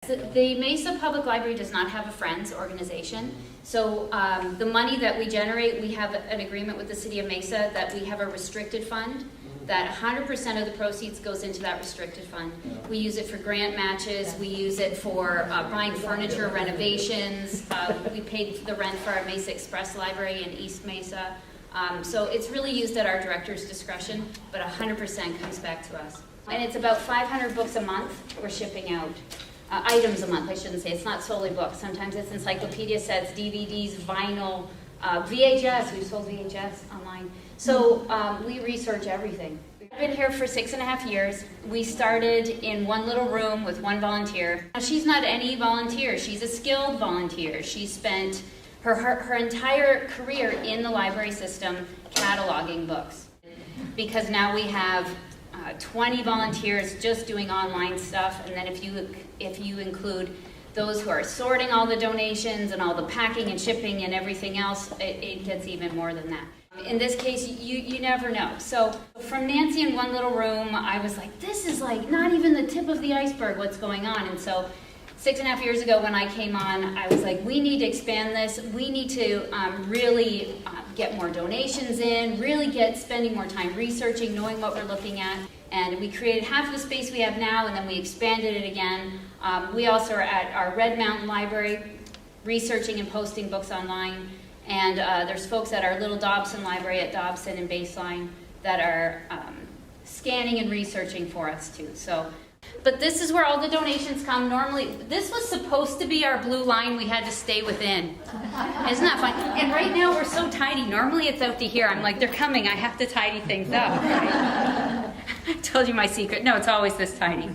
The Mesa Public Library does not have a Friends organization. So the money that we generate, we have an agreement with the City of Mesa that we have a restricted fund, that 100% of the proceeds goes into that restricted fund. We use it for grant matches, we use it for buying furniture, renovations, we paid the rent for our Mesa Express Library in East Mesa. So it's really used at our director's discretion, but 100% comes back to us. And it's about 500 books a month we're shipping out. Items a month, I shouldn't say. It's not solely books. Sometimes it's encyclopedia sets, DVDs, vinyl, VHS. We've sold VHS online. So we research everything. I've been here for 6.5 years. We started in one little room with one volunteer. Now, she's not any volunteer. She's a skilled volunteer. She spent her entire career in the library system cataloging books. Because now we have 20 volunteers just doing online stuff, and then if you include those who are sorting all the donations and all the packing and shipping and everything else, it gets even more than that. In this case, you never know. So from Nancy in one little room, I was like, this is like not even the tip of the iceberg what's going on. And so 6.5 years ago when I came on, I was like, we need to expand this. We need to really get more donations in, really get spending more time researching, knowing what we're looking at. And we created half the space we have now, and then we expanded it again. We also are at our Red Mountain Library, researching and posting books online. And there's folks at our little Dobson Library at Dobson and Baseline that are scanning and researching for us too. So, but this is where all the donations come. Normally, this was supposed to be our blue line. We had to stay within. Isn't that fun? And right now we're so tidy. Normally it's out to here. I'm like, they're coming. I have to tidy things up. Right? I told you my secret. No, it's always this tiny.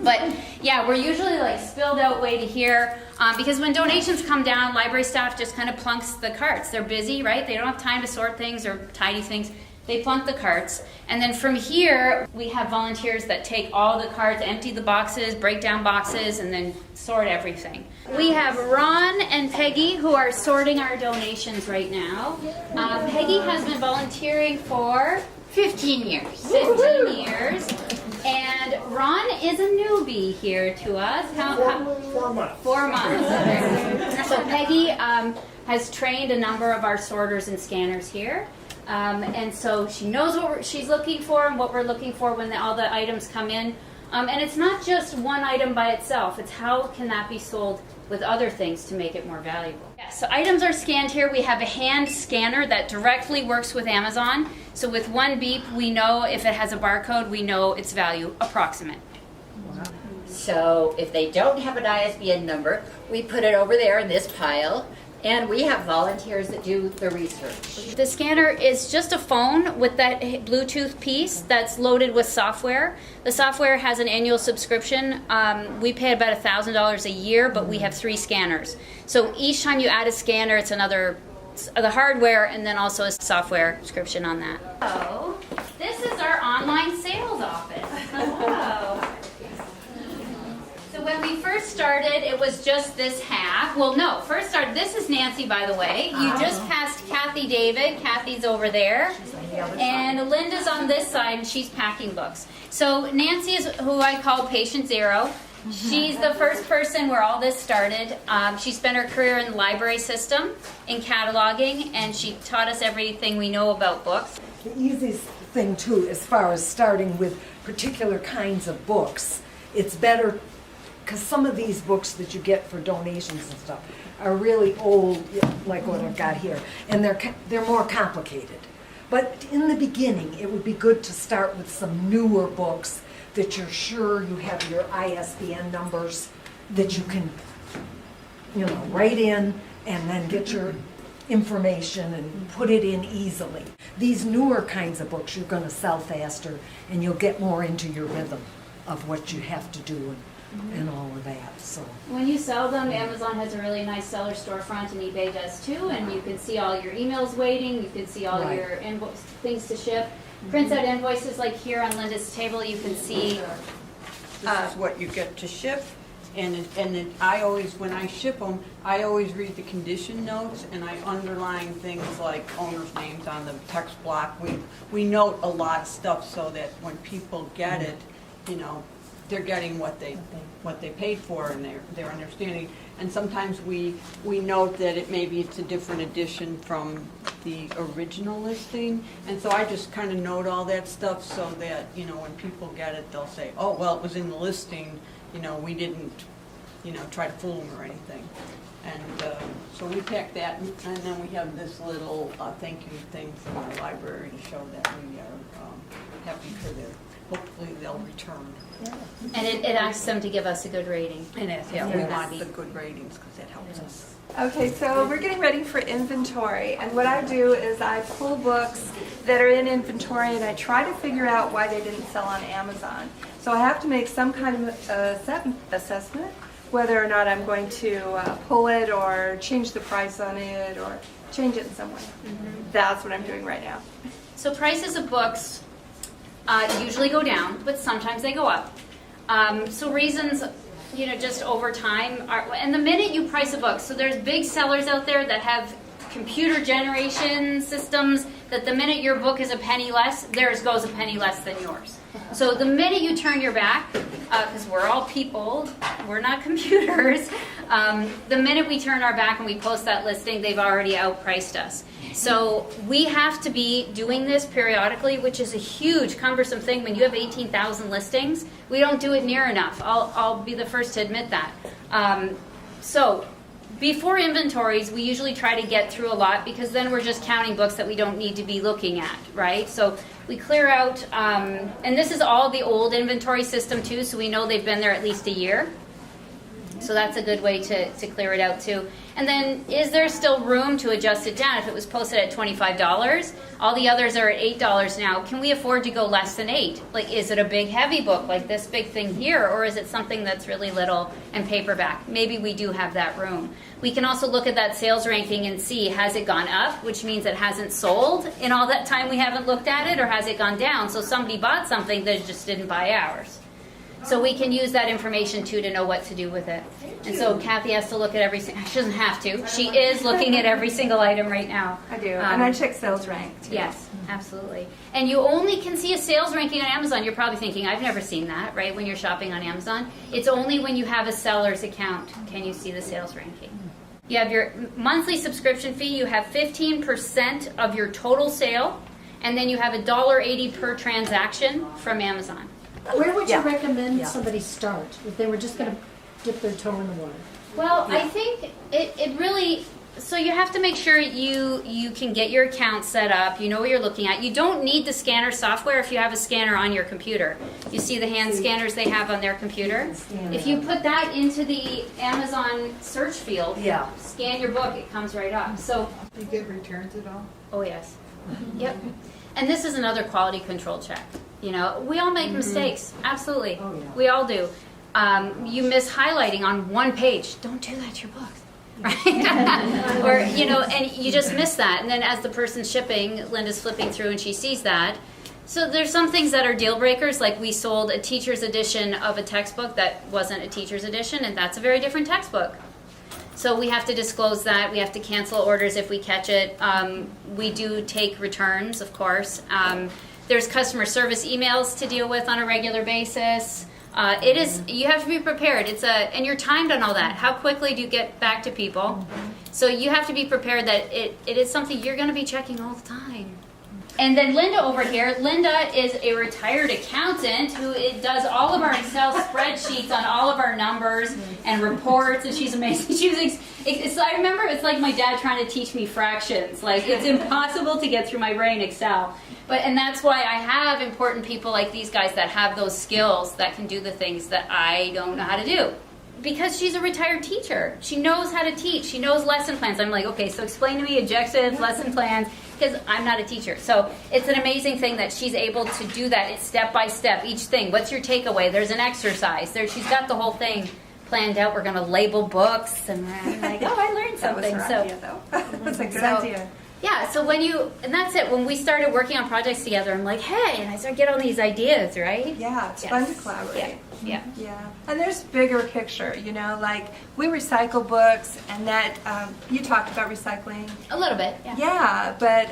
But yeah, we're usually like spilled out way to here because when donations come down, library staff just kind of plunks the carts. They're busy, right? They don't have time to sort things or tidy things. They plunk the carts. And then from here, we have volunteers that take all the carts, empty the boxes, break down boxes, and then sort everything. We have Ron and Peggy who are sorting our donations right now. Peggy has been volunteering for 15 years. 15 years. And Ron is a newbie here to us. 4 months. 4 months. So Peggy has trained a number of our sorters and scanners here. And so she knows what she's looking for and what we're looking for when all the items come in. And it's not just one item by itself. It's how can that be sold with other things to make it more valuable. Yeah, so items are scanned here. We have a hand scanner that directly works with Amazon. So with one beep, we know if it has a barcode, we know its value approximate. So if they don't have an ISBN number, we put it over there in this pile. And we have volunteers that do the research. The scanner is just a phone with that Bluetooth piece that's loaded with software. The software has an annual subscription. We pay about $1,000 a year, but we have 3 scanners. So each time you add a scanner, it's the hardware and then also a software subscription on that. So this is our online sales office. Hello. So when we first started, it was just this half. Well, no, first started, this is Nancy, by the way. You just passed Kathy David. Kathy's over there. And Linda's on this side, and she's packing books. So Nancy is who I call patient zero. She's the first person where all this started. She spent her career in the library system, in cataloging, and she taught us everything we know about books. The easiest thing, too, as far as starting with particular kinds of books, it's better because some of these books that you get for donations and stuff are really old, like what I've got here, and they're more complicated. But in the beginning, it would be good to start with some newer books that you're sure you have your ISBN numbers that you can, write in and then get your information and put it in easily. These newer kinds of books you're going to sell faster, and you'll get more into your rhythm of what you have to do and all of that. So when you sell them, Amazon has a really nice seller storefront, and eBay does too, and you can see all your emails waiting, you can see all your things to ship. Prints out invoices like here on Linda's table, you can see. This is what you get to ship, and I always, when I ship them, I always read the condition notes, and I underline things like owners' names on the text block. We note a lot of stuff so that when people get it, they're getting what they paid for, and they're understanding. And sometimes we note that maybe it's a different edition from the original listing, and so I just kind of note all that stuff so that, you know, when people get it, they'll say, oh, well, it was in the listing, you know, we didn't, you know, try to fool them or anything. And so we pack that, and then we have this little thank you thing from our library to show that we are happy for their, hopefully they'll return. And it asks them to give us a good rating. And we Yeah. want the good ratings because that helps us. Okay, so we're getting ready for inventory, and what I do is I pull books that are in inventory and I try to figure out why they didn't sell on Amazon. So I have to make some kind of assessment, whether or not I'm going to pull it or change the price on it or change it in some way. That's what I'm doing right now. So prices of books usually go down, but sometimes they go up. So reasons, you know, just over time are, and the minute you price a book, so there's big sellers out there that have computer generation systems that the minute your book is a penny less, theirs goes a penny less than yours. So the minute you turn your back, because we're all people, we're not computers, the minute we turn our back and we post that listing, they've already outpriced us. So we have to be doing this periodically, which is a huge cumbersome thing. When you have 18,000 listings, we don't do it near enough. I'll be the first to admit that. So before inventories, we usually try to get through a lot because then we're just counting books that we don't need to be looking at, right? So we clear out, and this is all the old inventory system too, so we know they've been there at least a year. So that's a good way to clear it out too. And then, is there still room to adjust it down? If it was posted at $25, all the others are at $8 now. Can we afford to go less than $8? Like, is it a big, heavy book like this big thing here, or is it something that's really little and paperback? Maybe we do have that room. We can also look at that sales ranking and see, has it gone up, which means it hasn't sold in all that time we haven't looked at it, or has it gone down? So somebody bought something that just didn't buy ours. So we can use that information too to know what to do with it. And so Kathy has to look at every single, she doesn't have to, she is looking at every single item right now. I do, and I check sales rank too. Yes, absolutely. And you only can see a sales ranking on Amazon. You're probably thinking, I've never seen that, right, when you're shopping on Amazon. It's only when you have a seller's account can you see the sales ranking. You have your monthly subscription fee, you have 15% of your total sale, and then you have $1.80 per transaction from Amazon. Where would you recommend somebody start if they were just going to dip their toe in the water? Well, I think it really, so you have to make sure you can get your account set up, you know what you're looking at. You don't need the scanner software if you have a scanner on your computer. You see the hand scanners they have on their computer? If you put that into the Amazon search field, scan your book, it comes right up. So, Do you get returns at all? oh yes. Yep. And this is another quality control check. You know, we all make mistakes. Absolutely. Oh, yeah. We all do. You miss highlighting on one page. Don't do that to your books. Right? Or, you know, and you just miss that. And then as the person's shipping, Linda's flipping through and she sees that. So there's some things that are deal breakers, like we sold a teacher's edition of a textbook that wasn't a teacher's edition, and that's a very different textbook. So we have to disclose that. We have to cancel orders if we catch it. We do take returns, of course. There's customer service emails to deal with on a regular basis. It is, you have to be prepared. And you're timed on all that. How quickly do you get back to people? So you have to be prepared that it is something you're going to be checking all the time. And then Linda over here, Linda is a retired accountant who does all of our Excel spreadsheets on all of our numbers and reports, and she's amazing. I remember it's like my dad trying to teach me fractions. Like, it's impossible to get through my brain Excel. And that's why I have important people like these guys that have those skills that can do the things that I don't know how to do. Because she's a retired teacher. She knows how to teach. She knows lesson plans. I'm like, okay, so explain to me objectives, lesson plans, because I'm not a teacher. So it's an amazing thing that she's able to do that. It's step by step, each thing. What's your takeaway? There's an exercise. She's got the whole thing planned out. We're going to label books. And I'm like, oh, I learned something. That was her idea, though. That's a good idea. Yeah, so and that's it. When we started working on projects together, I'm like, hey, and I start getting all these ideas, right? Yeah, it's fun to collaborate. Yeah. Yeah, and there's bigger picture, you know, like we recycle books, and that you talked about recycling. A little bit, yeah. Yeah, but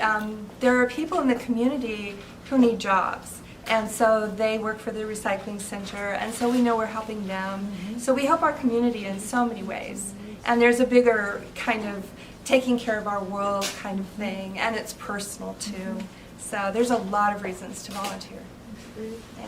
there are people in the community who need jobs. And so they work for the recycling center, and so we know we're helping them. So we help our community in so many ways. And there's a bigger kind of taking care of our world kind of thing, and it's personal too. So there's a lot of reasons to volunteer. Yeah.